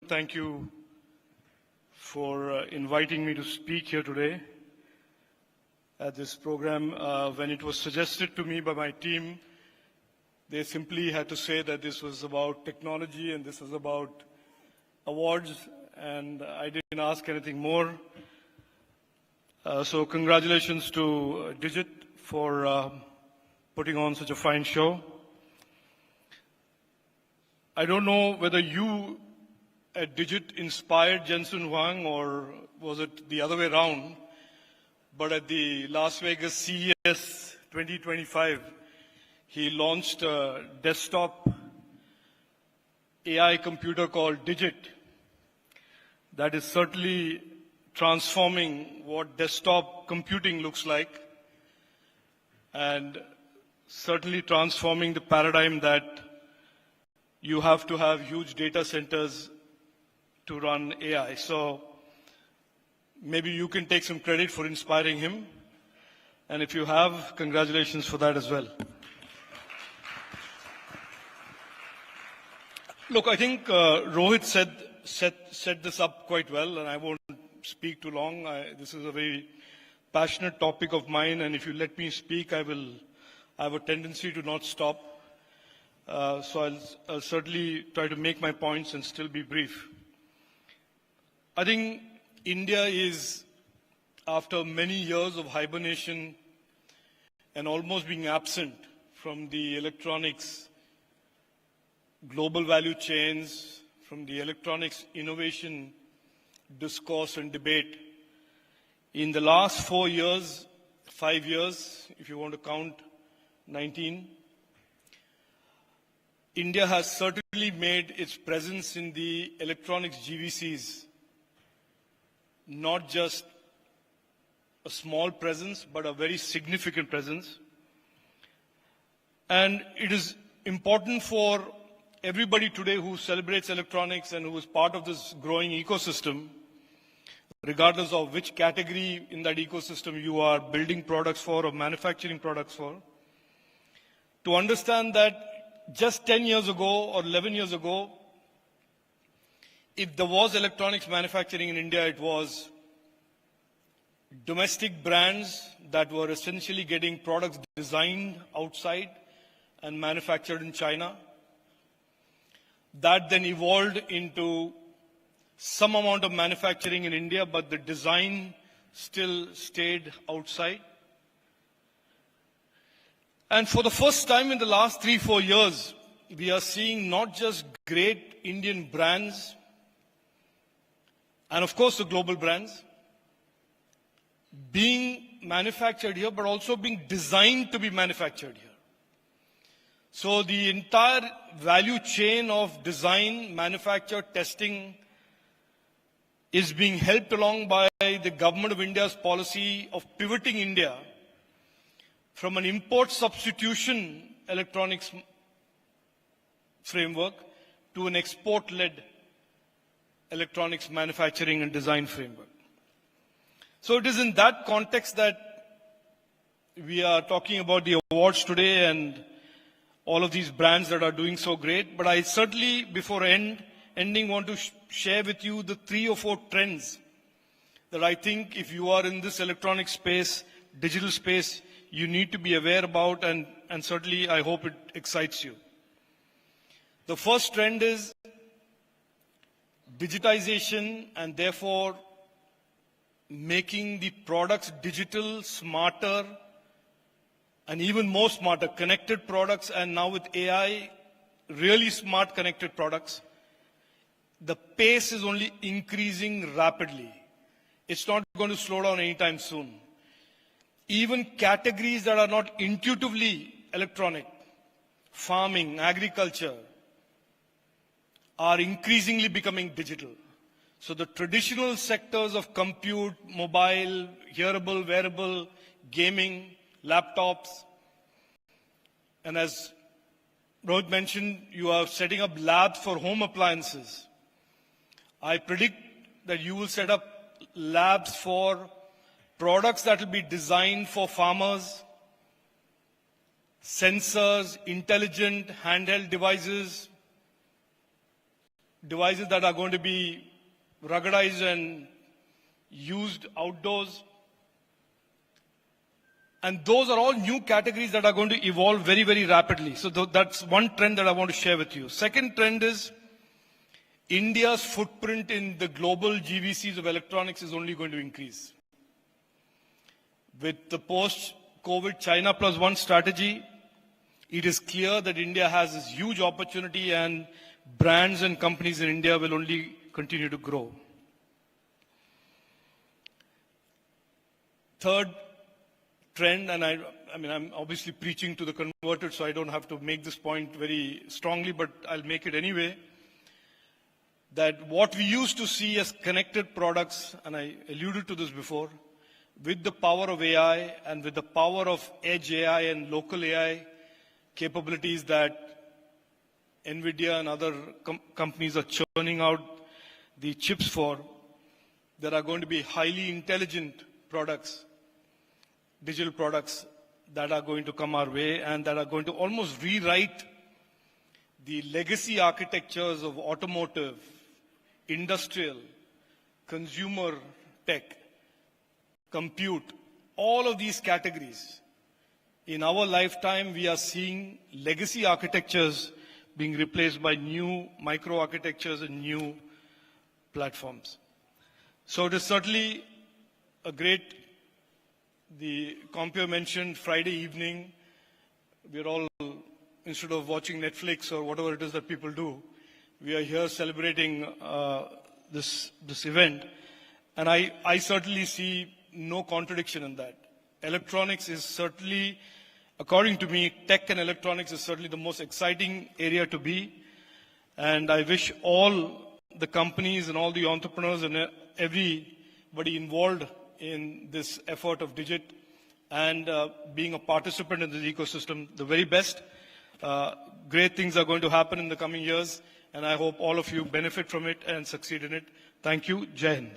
thank you for inviting me to speak here today at this program. When it was suggested to me by my team, they simply had to say that this was about technology and this was about awards, and I didn't ask anything more. So congratulations to Digit for putting on such a fine show. I don't know whether you at Digit inspired Jensen Huang or was it the other way around, but at the Las Vegas CES 2025, he launched a desktop AI computer called Digit that is certainly transforming what desktop computing looks like and certainly transforming the paradigm that you have to have huge data centers to run AI. So maybe you can take some credit for inspiring him. And if you have, congratulations for that as well. Look, I think Rohit set this up quite well, and I won't speak too long. This is a very passionate topic of mine, and if you let me speak, I have a tendency to not stop. So I'll certainly try to make my points and still be brief. I think India is, after many years of hibernation and almost being absent from the electronics global value chains, from the electronics innovation discourse and debate, in the last 4 years, 5 years, if you want to count 19, India has certainly made its presence in the electronics GVCs not just a small presence, but a very significant presence. And it is important for everybody today who celebrates electronics and who is part of this growing ecosystem, regardless of which category in that ecosystem you are building products for or manufacturing products for, to understand that just 10 years ago or 11 years ago, if there was electronics manufacturing in India, it was domestic brands that were essentially getting products designed outside and manufactured in China. That then evolved into some amount of manufacturing in India, but the design still stayed outside. And for the first time in the last 3-4 years, we are seeing not just great Indian brands, and of course the global brands, being manufactured here, but also being designed to be manufactured here. So the entire value chain of design, manufacture, testing is being helped along by the Government of India's policy of pivoting India from an import substitution electronics framework to an export-led electronics manufacturing and design framework. So it is in that context that we are talking about the awards today and all of these brands that are doing so great. But I certainly, before ending, want to share with you the 3 or 4 trends that I think if you are in this electronic space, digital space, you need to be aware about, and certainly I hope it excites you. The first trend is digitization, and therefore making the products digital, smarter, and even more smarter, connected products, and now with AI, really smart connected products. The pace is only increasing rapidly. It's not going to slow down anytime soon. Even categories that are not intuitively electronic, farming, agriculture, are increasingly becoming digital. So the traditional sectors of compute, mobile, hearable, wearable, gaming, laptops, and as Rohit mentioned, you are setting up labs for home appliances. I predict that you will set up labs for products that will be designed for farmers, sensors, intelligent handheld devices, devices that are going to be ruggedized and used outdoors. And those are all new categories that are going to evolve very, very rapidly. So that's one trend that I want to share with you. Second trend is India's footprint in the global GVCs of electronics is only going to increase. With the post-COVID China Plus One strategy, it is clear that India has this huge opportunity and brands and companies in India will only continue to grow. Third trend, and I'm obviously preaching to the converted, so I don't have to make this point very strongly, but I'll make it anyway, that what we used to see as connected products, and I alluded to this before, with the power of AI and with the power of edge AI and local AI capabilities that NVIDIA and other companies are churning out the chips for, there are going to be highly intelligent products, digital products that are going to come our way and that are going to almost rewrite the legacy architectures of automotive, industrial, consumer tech, compute, all of these categories. In our lifetime, we are seeing legacy architectures being replaced by new microarchitectures and new platforms. So it is certainly a great, the Compere mentioned Friday evening, we're all, instead of watching Netflix or whatever it is that people do, we are here celebrating this event. And I certainly see no contradiction in that. Electronics is certainly, according to me, tech and electronics is certainly the most exciting area to be. And I wish all the companies and all the entrepreneurs and everybody involved in this effort of Digit and being a participant in this ecosystem the very best. Great things are going to happen in the coming years, and I hope all of you benefit from it and succeed in it. Thank you. Jai Hind.